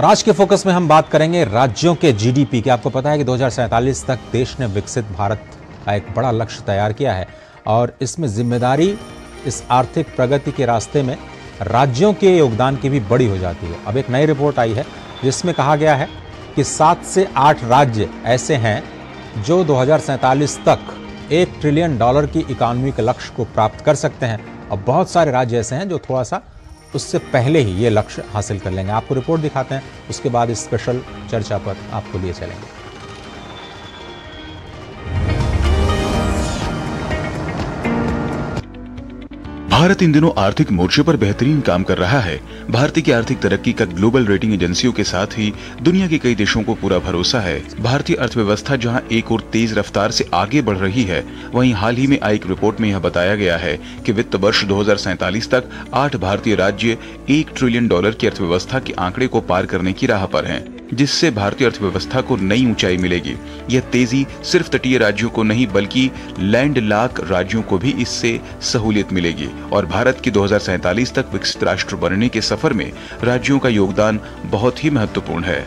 और आज के फोकस में हम बात करेंगे राज्यों के जीडीपी की। आपको पता है कि 2047 तक देश ने विकसित भारत का एक बड़ा लक्ष्य तैयार किया है और इसमें जिम्मेदारी इस आर्थिक प्रगति के रास्ते में राज्यों के योगदान की भी बड़ी हो जाती है। अब एक नई रिपोर्ट आई है जिसमें कहा गया है कि 7 से 8 राज्य ऐसे हैं जो 2047 तक $1 ट्रिलियन की इकोनॉमी के लक्ष्य को प्राप्त कर सकते हैं और बहुत सारे राज्य ऐसे हैं जो थोड़ा सा उससे पहले ही ये लक्ष्य हासिल कर लेंगे। आपको रिपोर्ट दिखाते हैं, उसके बाद इस स्पेशल चर्चा पर आपको लिए चलेंगे। भारत इन दिनों आर्थिक मोर्चे पर बेहतरीन काम कर रहा है। भारतीय की आर्थिक तरक्की का ग्लोबल रेटिंग एजेंसियों के साथ ही दुनिया के कई देशों को पूरा भरोसा है। भारतीय अर्थव्यवस्था जहां एक और तेज रफ्तार से आगे बढ़ रही है, वहीं हाल ही में आई एक रिपोर्ट में यह बताया गया है कि वित्त वर्ष 2047 तक 8 भारतीय राज्य $1 ट्रिलियन की अर्थव्यवस्था के आंकड़े को पार करने की राह पर हैं, जिससे भारतीय अर्थव्यवस्था को नई ऊंचाई मिलेगी। यह तेजी सिर्फ तटीय राज्यों को नहीं बल्कि लैंडलॉक राज्यों को भी इससे सहूलियत मिलेगी और भारत की 2047 तक विकसित राष्ट्र बनने के सफर में राज्यों का योगदान बहुत ही महत्वपूर्ण है।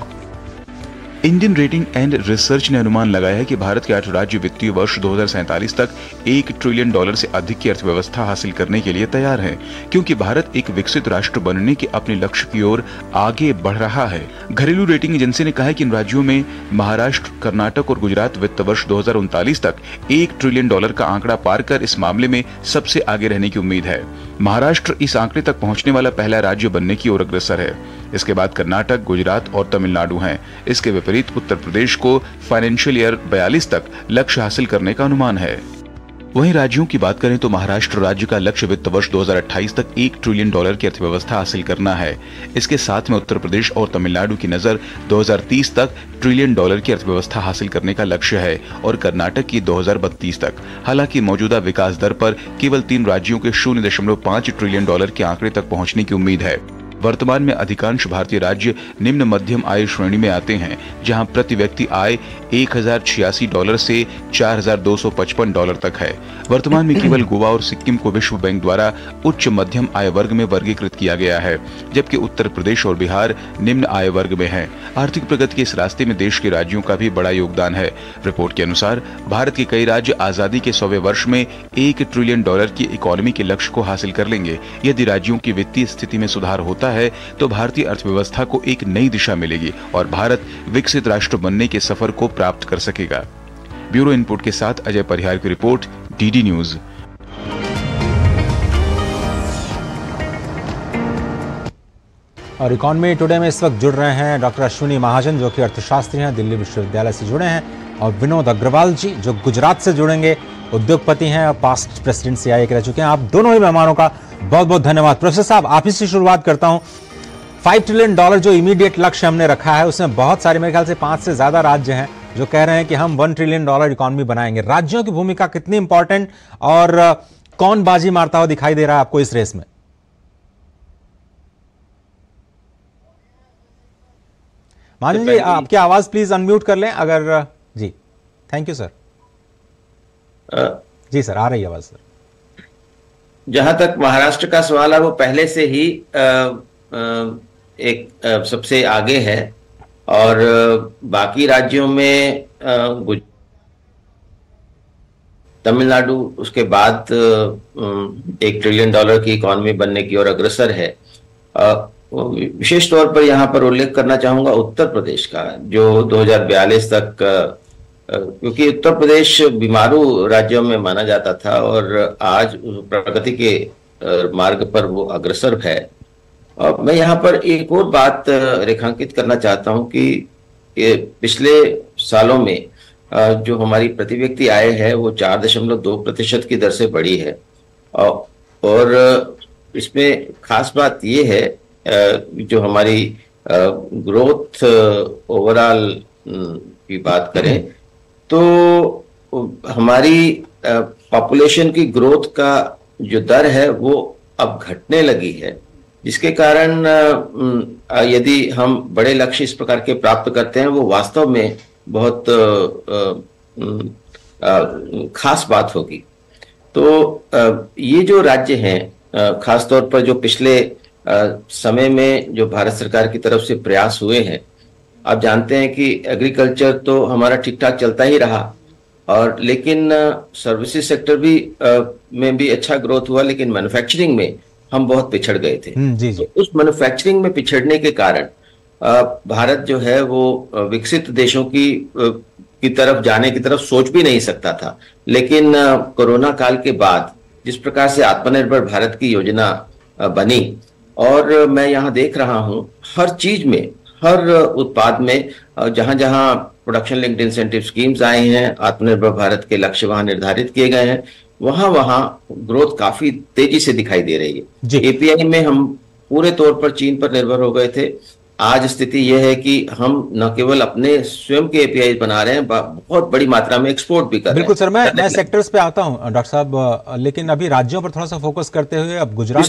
इंडियन रेटिंग एंड रिसर्च ने अनुमान लगाया है कि भारत के 8 राज्य वित्तीय वर्ष 2047 तक $1 ट्रिलियन से अधिक की अर्थव्यवस्था हासिल करने के लिए तैयार है, क्योंकि भारत एक विकसित राष्ट्र बनने के अपने लक्ष्य की ओर आगे बढ़ रहा है। घरेलू रेटिंग एजेंसी ने कहा है कि इन राज्यों में महाराष्ट्र, कर्नाटक और गुजरात वित्त वर्ष 2039 तक $1 ट्रिलियन का आंकड़ा पार कर इस मामले में सबसे आगे रहने की उम्मीद है। महाराष्ट्र इस आंकड़े तक पहुंचने वाला पहला राज्य बनने की ओर अग्रसर है। इसके बाद कर्नाटक, गुजरात और तमिलनाडु हैं। इसके विपरीत उत्तर प्रदेश को फाइनेंशियल ईयर 42 तक लक्ष्य हासिल करने का अनुमान है। वहीं राज्यों की बात करें तो महाराष्ट्र राज्य का लक्ष्य वित्त वर्ष 2028 तक $1 ट्रिलियन की अर्थव्यवस्था हासिल करना है। इसके साथ में उत्तर प्रदेश और तमिलनाडु की नजर 2030 तक $1 ट्रिलियन की अर्थव्यवस्था हासिल करने का लक्ष्य है और कर्नाटक की 2032 तक। हालांकि मौजूदा विकास दर पर केवल 3 राज्यों के $0.5 ट्रिलियन के आंकड़े तक पहुंचने की उम्मीद है। वर्तमान में अधिकांश भारतीय राज्य निम्न मध्यम आय श्रेणी में आते हैं, जहां प्रति व्यक्ति आय $1086 से $4255 तक है। वर्तमान में केवल गोवा और सिक्किम को विश्व बैंक द्वारा उच्च मध्यम आय वर्ग में वर्गीकृत किया गया है, जबकि उत्तर प्रदेश और बिहार निम्न आय वर्ग में है। आर्थिक प्रगति के इस रास्ते में देश के राज्यों का भी बड़ा योगदान है। रिपोर्ट के अनुसार भारत के कई राज्य आजादी के 100वें वर्ष में $1 ट्रिलियन की इकोनॉमी के लक्ष्य को हासिल कर लेंगे। यदि राज्यों की वित्तीय स्थिति में सुधार होता है तो भारतीय अर्थव्यवस्था को एक नई दिशा मिलेगी और भारत विकसित राष्ट्र बनने के सफर को प्राप्त कर सकेगा। ब्यूरो इनपुट के साथ अजय परिहार की रिपोर्ट, डीडी न्यूज। और इकोनॉमी टुडे में इस वक्त जुड़ रहे हैं डॉक्टर अश्विनी महाजन, जो कि अर्थशास्त्री हैं, दिल्ली विश्वविद्यालय से जुड़े हैं, और विनोद अग्रवाल जी, जो गुजरात से जुड़ेंगे, उद्योगपति हैं और पास्ट प्रेसिडेंट CIA के रह चुके हैं। आप दोनों ही मेहमानों का बहुत बहुत धन्यवाद। प्रोफेसर साहब, आप ही से शुरुआत करता हूं। $5 ट्रिलियन जो इमीडिएट लक्ष्य हमने रखा है, उसमें बहुत सारे, मेरे ख्याल से 5 से ज्यादा राज्य हैं जो कह रहे हैं कि हम $1 ट्रिलियन इकोनॉमी बनाएंगे। राज्यों की भूमिका कितनी इंपॉर्टेंट और कौन बाजी मारता हुआ दिखाई दे रहा है आपको इस रेस में? महाजन जी, आपकी आवाज प्लीज अनम्यूट कर लें अगर। जी, थैंक यू सर। जी सर, आ रही है आवाज सर। जहां तक महाराष्ट्र का सवाल है, वो पहले से ही एक सबसे आगे है और बाकी राज्यों में तमिलनाडु उसके बाद $1 ट्रिलियन की इकोनॉमी बनने की ओर अग्रसर है। विशेष तौर पर यहाँ पर उल्लेख करना चाहूंगा उत्तर प्रदेश का, जो 2042 तक, क्योंकि उत्तर प्रदेश बीमारू राज्यों में माना जाता था और आज प्रगति के मार्ग पर वो अग्रसर है। और मैं यहाँ पर एक और बात रेखांकित करना चाहता हूँ कि पिछले सालों में जो हमारी प्रति व्यक्ति आय है वो 4.2% की दर से बढ़ी है और इसमें खास बात ये है जो हमारी ग्रोथ ओवरऑल की बात करें तो हमारी पॉपुलेशन की ग्रोथ का जो दर है वो अब घटने लगी है, जिसके कारण यदि हम बड़े लक्ष्य इस प्रकार के प्राप्त करते हैं वो वास्तव में बहुत खास बात होगी। तो ये जो राज्य हैं, खासतौर पर जो पिछले समय में जो भारत सरकार की तरफ से प्रयास हुए हैं, आप जानते हैं कि एग्रीकल्चर तो हमारा ठीक ठाक चलता ही रहा, और लेकिन सर्विसेज सेक्टर भी में भी अच्छा ग्रोथ हुआ, लेकिन मैन्युफैक्चरिंग में हम बहुत पिछड़ गए थे। जी जी। तो उस मैन्युफैक्चरिंग में पिछड़ने के कारण भारत जो है वो विकसित देशों की तरफ जाने की तरफ सोच भी नहीं सकता था। लेकिन कोरोना काल के बाद जिस प्रकार से आत्मनिर्भर भारत की योजना बनी, और मैं यहाँ देख रहा हूँ हर चीज में, हर उत्पाद में जहां जहां प्रोडक्शन लिंक्ड इंसेंटिव स्कीम्स आए हैं, आत्मनिर्भर भारत के लक्ष्य वहां निर्धारित किए गए हैं, वहां वहां ग्रोथ काफी तेजी से दिखाई दे रही है। एपीआई में हम पूरे तौर पर चीन पर निर्भर हो गए थे। आज स्थिति यह है कि हम न केवल अपने स्वयं के एपीआई बना रहे हैं, बहुत बड़ी मात्रा में एक्सपोर्ट भी कर रहे हैं। बिल्कुल सर, मैं सेक्टर्स पे आता हूं डॉक्टर साहब, लेकिन अभी राज्यों पर थोड़ा सा फोकस करते हुए अब गुजरात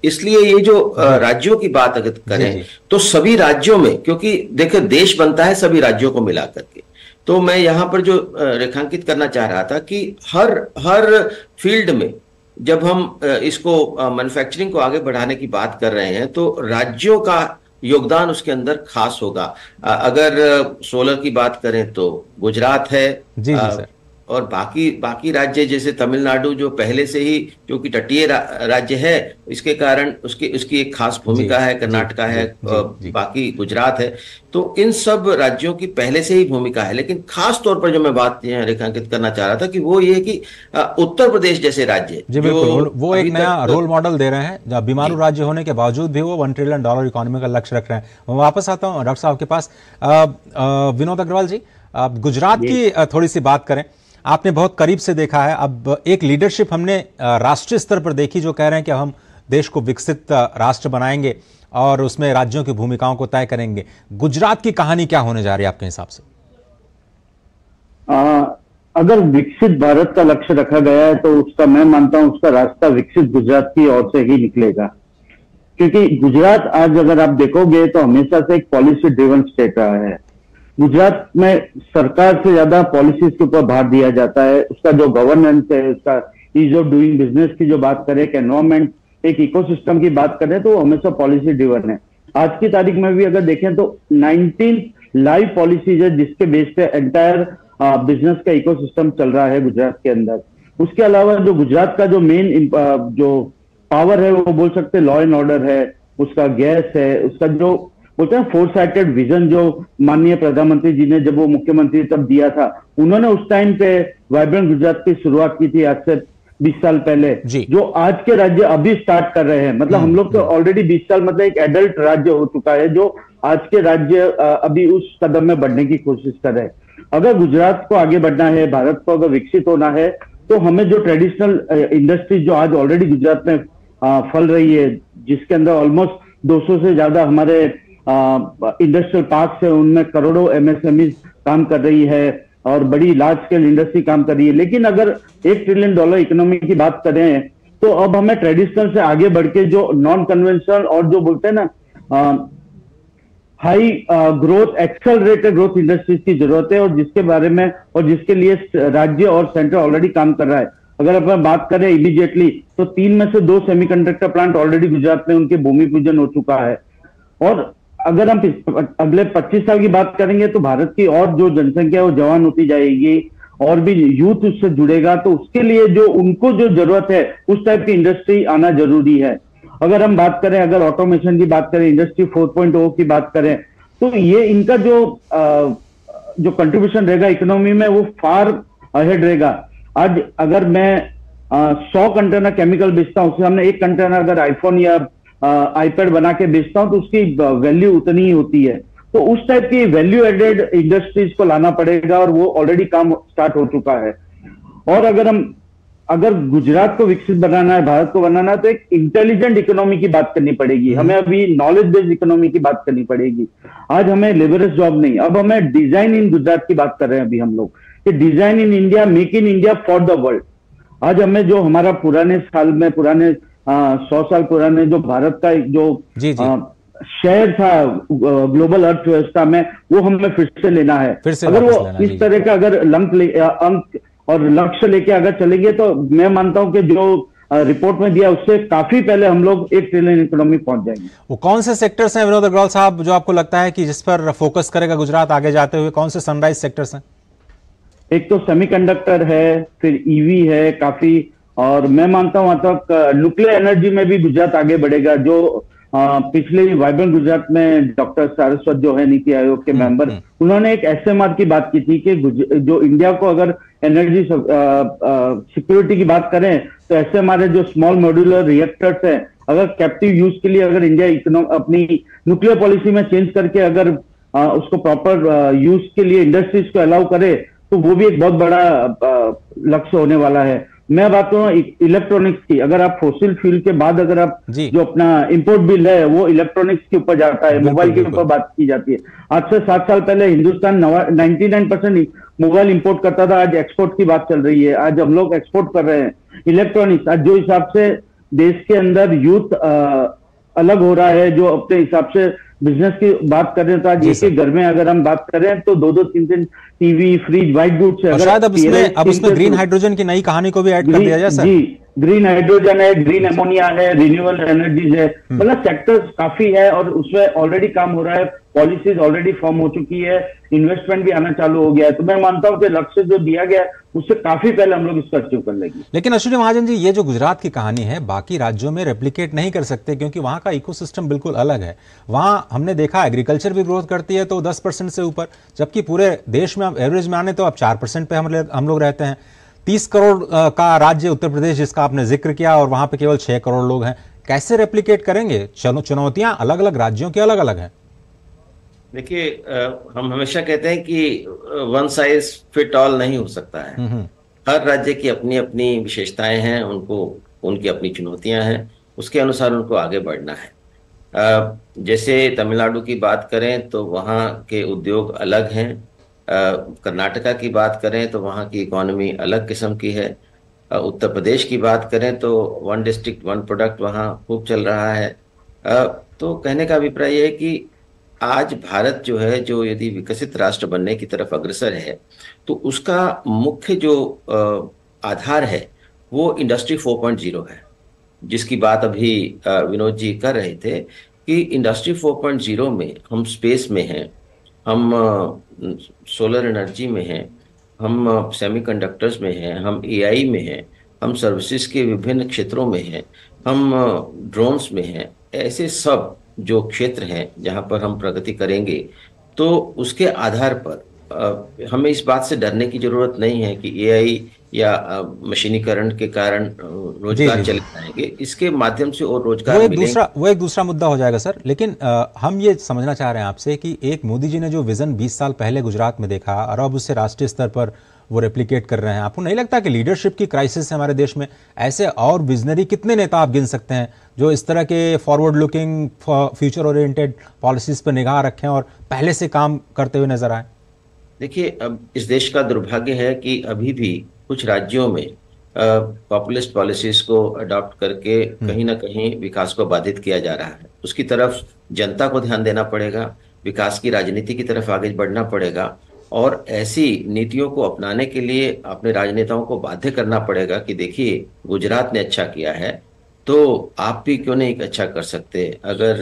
इसलिए ये जो राज्यों की बात अगर करें तो सभी राज्यों में, क्योंकि देखिए देश बनता है सभी राज्यों को मिला करके, तो मैं यहाँ पर जो रेखांकित करना चाह रहा था कि हर फील्ड में जब हम इसको मैन्युफैक्चरिंग को आगे बढ़ाने की बात कर रहे हैं तो राज्यों का योगदान उसके अंदर खास होगा। अगर सोलर की बात करें तो गुजरात है, जी सर, और बाकी राज्य जैसे तमिलनाडु जो पहले से ही, क्योंकि तटीय राज्य है, इसके कारण उसकी एक खास भूमिका है, कर्नाटका है, बाकी गुजरात है, तो इन सब राज्यों की पहले से ही भूमिका है। लेकिन खास तौर पर जो मैं बात रेखांकित करना चाह रहा था कि वो ये कि उत्तर प्रदेश जैसे राज्य जो वो एक नया रोल मॉडल दे रहे हैं, जब बीमारू राज्य होने के बावजूद भी वो $1 ट्रिलियन इकोनॉमी का लक्ष्य रख रहे हैं। मैं वापस आता हूँ डॉक्टर साहब के पास। विनोद अग्रवाल जी, आप गुजरात की थोड़ी सी बात करें, आपने बहुत करीब से देखा है। अब एक लीडरशिप हमने राष्ट्रीय स्तर पर देखी जो कह रहे हैं कि हम देश को विकसित राष्ट्र बनाएंगे और उसमें राज्यों की भूमिकाओं को तय करेंगे। गुजरात की कहानी क्या होने जा रही है आपके हिसाब से? अगर विकसित भारत का लक्ष्य रखा गया है तो उसका, मैं मानता हूं उसका रास्ता विकसित गुजरात की ओर से ही निकलेगा, क्योंकि गुजरात आज अगर आप देखोगे तो हमेशा से एक पॉलिसी ड्रिवन स्टेट रहा है। गुजरात में सरकार से ज्यादा पॉलिसीज के ऊपर भार दिया जाता है। उसका जो गवर्नेंस है, उसका ईज ऑफ डूइंग बिजनेस की जो बात करें, एक एनवायरमेंट, एक इकोसिस्टम की बात करें तो वो हमेशा पॉलिसी ड्रिवन है। आज की तारीख में भी अगर देखें तो 19 लाइव पॉलिसीज है जिसके बेस पे एंटायर बिजनेस का इकोसिस्टम चल रहा है गुजरात के अंदर। उसके अलावा जो गुजरात का जो मेन जो पावर है वो बोल सकते लॉ एंड ऑर्डर है, उसका गैस है, उसका जो बोलते हैं फोर साइटेड विजन जो माननीय प्रधानमंत्री जी ने जब वो मुख्यमंत्री तब दिया था, उन्होंने उस टाइम पे वाइब्रेंट गुजरात की शुरुआत की थी आज से 20 साल पहले, जो आज के राज्य अभी स्टार्ट कर रहे हैं। मतलब हम लोग तो ऑलरेडी 20 साल मतलब एक एडल्ट राज्य हो चुका है, जो आज के राज्य अभी उस कदम में बढ़ने की कोशिश कर रहे हैं। अगर गुजरात को आगे बढ़ना है, भारत को अगर विकसित होना है, तो हमें जो ट्रेडिशनल इंडस्ट्रीज जो आज ऑलरेडी गुजरात में फल रही है, जिसके अंदर ऑलमोस्ट 200 से ज्यादा हमारे इंडस्ट्रियल पार्क्स है, उनमें करोड़ों एमएसएमई काम कर रही है और बड़ी लार्ज स्केल इंडस्ट्री काम कर रही है। लेकिन अगर $1 ट्रिलियन इकोनॉमी की बात करें तो अब हमें ट्रेडिशनल से आगे बढ़ के जो नॉन कन्वेंशनल और जो बोलते हैं ना high growth, accelerated growth industries की जरूरत है, और जिसके बारे में और जिसके लिए राज्य और सेंटर ऑलरेडी काम कर रहा है। अगर अपन बात करें इमीडिएटली तो 3 में से 2 सेमीकंडक्टर प्लांट ऑलरेडी गुजरात में उनके भूमि पूजन हो चुका है। और अगर हम अगले 25 साल की बात करेंगे तो भारत की और जो जनसंख्या वो जवान होती जाएगी और भी यूथ उससे जुड़ेगा, तो उसके लिए जो उनको जो जरूरत है उस टाइप की इंडस्ट्री आना जरूरी है। अगर हम बात करें, अगर ऑटोमेशन की बात करें, इंडस्ट्री 4.0 की बात करें, तो ये इनका जो कंट्रीब्यूशन रहेगा इकोनॉमी में वो फार अहेड रहेगा। आज अगर मैं 100 कंटेनर केमिकल बेचता हूँ, उसके सामने 1 कंटेनर अगर आईफोन या आईपैड बना के बेचता हूं तो उसकी वैल्यू उतनी ही होती है। तो उस टाइप की वैल्यू एडेड इंडस्ट्रीज को लाना पड़ेगा और वो ऑलरेडी काम स्टार्ट हो चुका है। और अगर गुजरात को विकसित बनाना है, भारत को बनाना है, तो एक इंटेलिजेंट इकोनॉमी की बात करनी पड़ेगी। हमें अभी नॉलेज बेस्ड इकोनॉमी की बात करनी पड़ेगी। आज हमें लेबरस जॉब नहीं, अब हमें डिजाइन इन गुजरात की बात कर रहे हैं अभी हम लोग, कि design in India, make in India for the world. आज हमें जो हमारा पुराने 100 साल पुराने जो भारत का जो शेयर था ग्लोबल अर्थव्यवस्था में, वो हमें फिर से लेना है। अगर वो इस तरह का अगर अंक और लक्ष्य लेके अगर चलेंगे तो मैं मानता हूं कि जो रिपोर्ट में दिया, उससे काफी पहले हम लोग 1 ट्रिलियन इकोनॉमी पहुंच जाएंगे। वो कौन से सेक्टर्स हैं विनोद अग्रवाल साहब जो आपको लगता है कि जिस पर फोकस करेगा गुजरात आगे जाते हुए? कौन से सनराइज सेक्टर्स हैं? एक तो सेमीकंडक्टर है, फिर ईवी है काफी, और मैं मानता हूं वहां तक न्यूक्लियर एनर्जी में भी गुजरात आगे बढ़ेगा। जो पिछले वाइब्रेंट गुजरात में डॉक्टर सारस्वत जो है नीति आयोग के मेंबर, उन्होंने एक एसएमआर की बात की थी कि जो इंडिया को अगर एनर्जी सिक्योरिटी की बात करें तो एसएमआर है, जो स्मॉल मॉड्यूलर रिएक्टर्स है, अगर कैप्टिव यूज के लिए अगर इंडिया अपनी न्यूक्लियर पॉलिसी में चेंज करके अगर उसको प्रॉपर यूज के लिए इंडस्ट्रीज को अलाउ करे तो वो भी एक बहुत बड़ा लक्ष्य होने वाला है। मैं बात करूँ इलेक्ट्रॉनिक्स की, अगर आप फोसिल फ्यूल के बाद अगर आप जो अपना इंपोर्ट बिल है वो इलेक्ट्रॉनिक्स के ऊपर जाता है, मोबाइल के ऊपर बात की जाती है। आज से 7 साल पहले हिंदुस्तान 99% मोबाइल इंपोर्ट करता था, आज एक्सपोर्ट की बात चल रही है, आज हम लोग एक्सपोर्ट कर रहे हैं इलेक्ट्रॉनिक्स। आज जो हिसाब से देश के अंदर यूथ अलग हो रहा है, जो अपने हिसाब से बिजनेस की बात कर रहे हैं, तो आज एक घर में अगर हम बात करें तो 2-2 3-3 टीवी, फ्रिज, व्हाइट गुड्स है। शायद अब उसमें ग्रीन हाइड्रोजन की नई कहानी को भी ऐड कर दिया जाए सर। जी, ग्रीन हाइड्रोजन है, ग्रीन अमोनिया है, रिन्यूएबल एनर्जीज है, मतलब सेक्टर्स काफी है और उसमें ऑलरेडी काम हो रहा है, पॉलिसीज ऑलरेडी फॉर्म हो चुकी है, इन्वेस्टमेंट भी आना चालू हो गया है। तो मैं मानता हूं कि लक्ष्य जो दिया गया है उससे काफी पहले हम लोग इसको अचीव कर लेंगे। लेकिन अश्विनी महाजन जी, ये जो गुजरात की कहानी है बाकी राज्यों में रेप्लिकेट नहीं कर सकते क्योंकि वहां का इकोसिस्टम बिल्कुल अलग है। वहां हमने देखा एग्रीकल्चर भी ग्रोथ करती है तो 10% से ऊपर, जबकि पूरे देश में एवरेज में आने तो अब 4% पे हम लोग रहते हैं। 30 करोड़ का राज्य उत्तर प्रदेश जिसका आपने जिक्र किया और वहां पे केवल 6 करोड़ लोग हैं। कैसे रेप्लिकेट करेंगे? चुनौतियां अलग अलग राज्यों की अलग अलग हैं। देखिए, हम हमेशा कहते हैं कि वन साइज फिट ऑल नहीं हो सकता है। हर राज्य की अपनी अपनी विशेषताएं हैं, उनकी अपनी चुनौतियां हैं, उसके अनुसार उनको आगे बढ़ना है। जैसे तमिलनाडु की बात करें तो वहाँ के उद्योग अलग हैं, कर्नाटका की बात करें तो वहाँ की इकोनॉमी अलग किस्म की है, उत्तर प्रदेश की बात करें तो 1 डिस्ट्रिक्ट 1 प्रोडक्ट वहाँ खूब चल रहा है। तो कहने का अभिप्राय यह है कि आज भारत जो है, जो यदि विकसित राष्ट्र बनने की तरफ अग्रसर है तो उसका मुख्य जो आधार है वो इंडस्ट्री 4.0 है, जिसकी बात अभी विनोद जी कर रहे थे कि इंडस्ट्री 4.0 में हम स्पेस में हैं, हम सोलर एनर्जी में हैं, हम सेमीकंडक्टर्स में हैं, हम एआई में हैं, हम सर्विसेज के विभिन्न क्षेत्रों में हैं, हम ड्रोन्स में हैं। ऐसे सब जो क्षेत्र हैं जहां पर हम प्रगति करेंगे तो उसके आधार पर हमें इस बात से डरने की जरूरत नहीं है कि एआई या मशीनीकरण के कारण रोजगार चले जाएंगे। इसके माध्यम से और रोजगार वो एक दूसरा मुद्दा हो जाएगा सर। लेकिन हम ये समझना चाह रहे हैं आपसे कि एक मोदी जी ने जो विजन 20 साल पहले गुजरात में देखा और अब उससे राष्ट्रीय स्तर पर वो रेप्लिकेट कर रहे हैं, आपको नहीं लगता कि लीडरशिप की क्राइसिस है हमारे देश में? ऐसे और विजनरी कितने नेता आप गिन सकते हैं जो इस तरह के forward looking, future oriented policies पर निगाह रखें और पहले से काम करते हुए नजर आए? देखिए, अब इस देश का दुर्भाग्य है कि अभी भी कुछ राज्यों में पॉपुलिस्ट पॉलिसीज को अडॉप्ट करके कहीं ना कहीं विकास को बाधित किया जा रहा है। उसकी तरफ जनता को ध्यान देना पड़ेगा, विकास की राजनीति की तरफ आगे बढ़ना पड़ेगा और ऐसी नीतियों को अपनाने के लिए अपने राजनेताओं को बाध्य करना पड़ेगा कि देखिए, गुजरात ने अच्छा किया है तो आप भी क्यों नहीं अच्छा कर सकते, अगर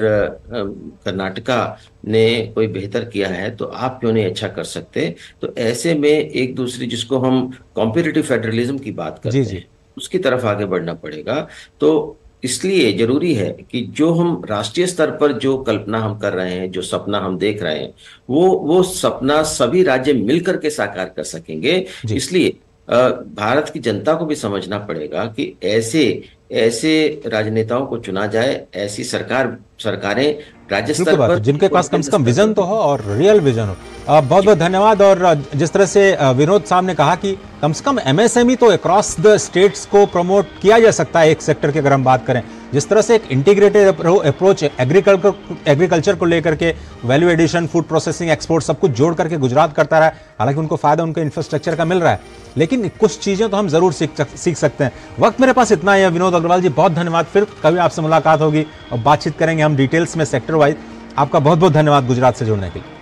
कर्नाटका ने कोई बेहतर किया है तो आप क्यों नहीं अच्छा कर सकते। तो ऐसे में एक दूसरे, जिसको हम कॉम्पिटिटिव फेडरलिज्म की बात करते हैं, उसकी तरफ आगे बढ़ना पड़ेगा। तो इसलिए जरूरी है कि जो हम राष्ट्रीय स्तर पर जो कल्पना हम कर रहे हैं, जो सपना हम देख रहे हैं, वो सपना सभी राज्य मिलकर के साकार कर सकेंगे। इसलिए भारत की जनता को भी समझना पड़ेगा कि ऐसे राजनेताओं को चुना जाए, ऐसी सरकारें राज्य स्तर पर जिनके पास कम से कम विजन तो हो और रियल विजन हो। बहुत बहुत धन्यवाद। और जिस तरह से विनोद साहब ने कहा कि कम से कम एमएसएमई तो अक्रॉस द स्टेट्स को प्रमोट किया जा सकता है एक सेक्टर की अगर हम बात करें, जिस तरह से एक इंटीग्रेटेड अप्रोच एग्रीकल्चर को लेकर के value addition, food processing, export सब कुछ जोड़ करके गुजरात करता रहा है। हालांकि उनको फायदा उनके इंफ्रास्ट्रक्चर का मिल रहा है, लेकिन कुछ चीजें तो हम जरूर सीख सकते हैं। वक्त मेरे पास इतना ही है। विनोद अग्रवाल जी, बहुत धन्यवाद। फिर कभी आपसे मुलाकात होगी और बातचीत करेंगे हम डिटेल्स में सेक्टर वाइज। आपका बहुत बहुत धन्यवाद गुजरात से जुड़ने के लिए।